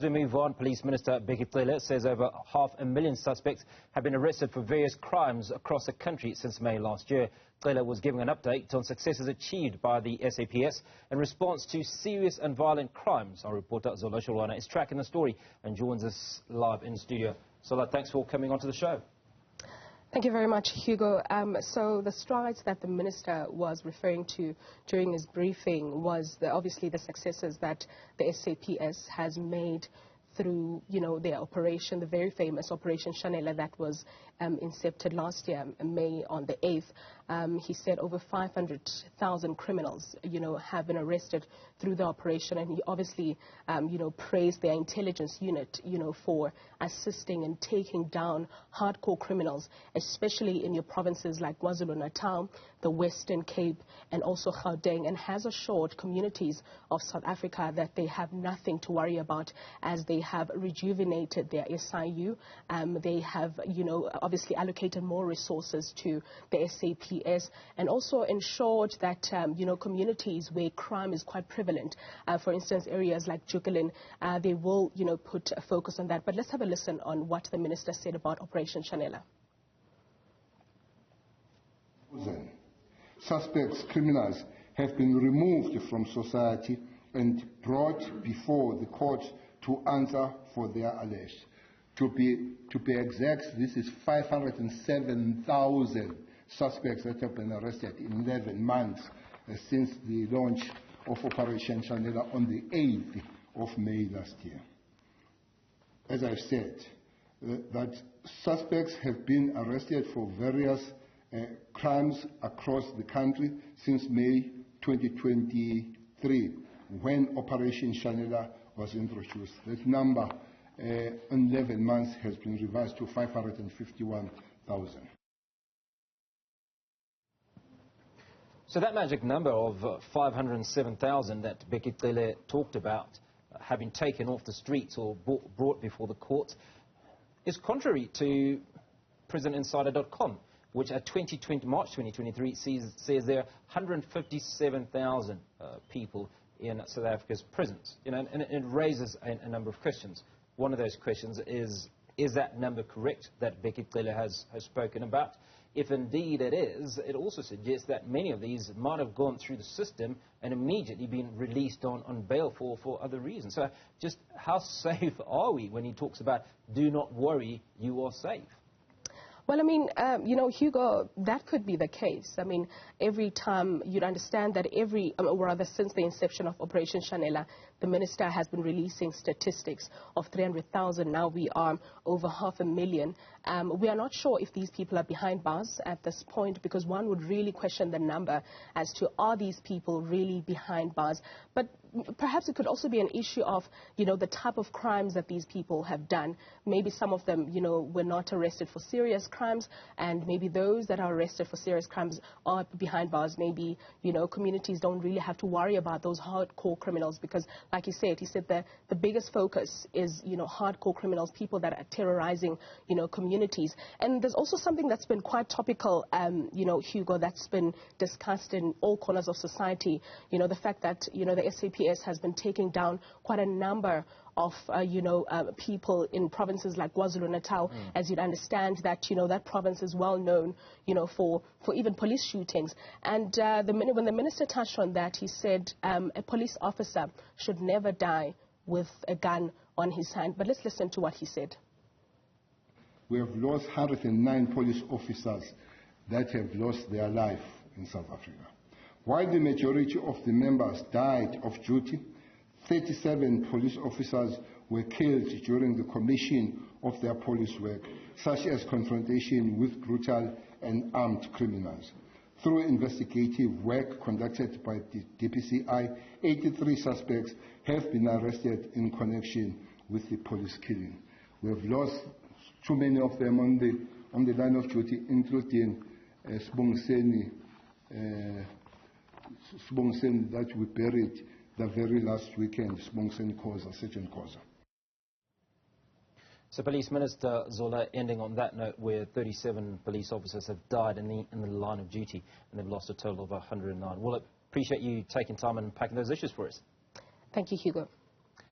As we move on, Police Minister Bheki Cele says over 500,000 suspects have been arrested for various crimes across the country since May last year. Cele was giving an update on successes achieved by the SAPS in response to serious and violent crimes. Our reporter Zola Sholwana is tracking the story and joins us live in studio. Zola, thanks for coming onto the show. Thank you very much, Hugo. So the strides that the minister was referring to during his briefing was obviously the successes that the SAPS has made through, their operation, the very famous Operation Chanela that was incepted last year, May on the 8th. He said over 500,000 criminals, have been arrested through the operation, and he obviously, praised their intelligence unit, for assisting and taking down hardcore criminals, especially in your provinces like KwaZulu-Natal, the Western Cape, and also Gauteng, and has assured communities of South Africa that they have nothing to worry about as they have rejuvenated their SIU. They have, obviously allocated more resources to the SAPS and also ensured that, communities where crime is quite prevalent, for instance, areas like Jukulin, they will, put a focus on that. But let's have a listen on what the minister said about Operation Chanela. Suspects, criminals have been removed from society and brought before the court to answer for their alleged. To be exact, this is 507,000 suspects that have been arrested in 11 months since the launch of Operation Chanela on the 8th of May last year. As I've said, that suspects have been arrested for various crimes across the country since May 2023, when Operation Chanela was introduced. That number in 11 months has been revised to 551,000. So that magic number of 507,000 that Bheki Cele talked about have been taken off the streets or brought before the court is contrary to prisoninsider.com, which at March 2023 says there are 157,000 people in South Africa's prisons. And it raises a number of questions. One of those questions is that number correct that Bheki Cele has spoken about? If indeed it is, it also suggests that many of these might have gone through the system and immediately been released on bail for other reasons. So just how safe are we when he talks about do not worry, you are safe? Well, I mean, Hugo, that could be the case. I mean, every time you'd understand that or rather since the inception of Operation Chanela, the minister has been releasing statistics of 300,000. Now we are over 500,000. We are not sure if these people are behind bars at this point, because one would really question the number as to are these people really behind bars. But perhaps it could also be an issue of, the type of crimes that these people have done. Maybe some of them, were not arrested for serious crimes, and maybe those that are arrested for serious crimes are behind bars. Maybe, communities don't really have to worry about those hardcore criminals because, like he said the biggest focus is, hardcore criminals, people that are terrorizing, communities. And there's also something that's been quite topical, Hugo, that's been discussed in all corners of society. The fact that, the SAPS has been taking down quite a number of, people in provinces like KwaZulu-Natal, as you'd understand that, that province is well known, for even police shootings. And when the minister touched on that, he said a police officer should never die with a gun on his hand. But let's listen to what he said. We have lost 109 police officers that have lost their life in South Africa. While the majority of the members died of duty, 37 police officers were killed during the commission of their police work, such as confrontation with brutal and armed criminals. Through investigative work conducted by the DPCI, 83 suspects have been arrested in connection with the police killing. We have lost too many of them on the line of duty, including Sbongiseni that we buried the very last weekend, Sbongiseni Khoza, Sergeant Khoza. So Police Minister Zola ending on that note where 37 police officers have died in the line of duty and they've lost a total of 109. Well, I appreciate you taking time and unpacking those issues for us. Thank you, Hugo.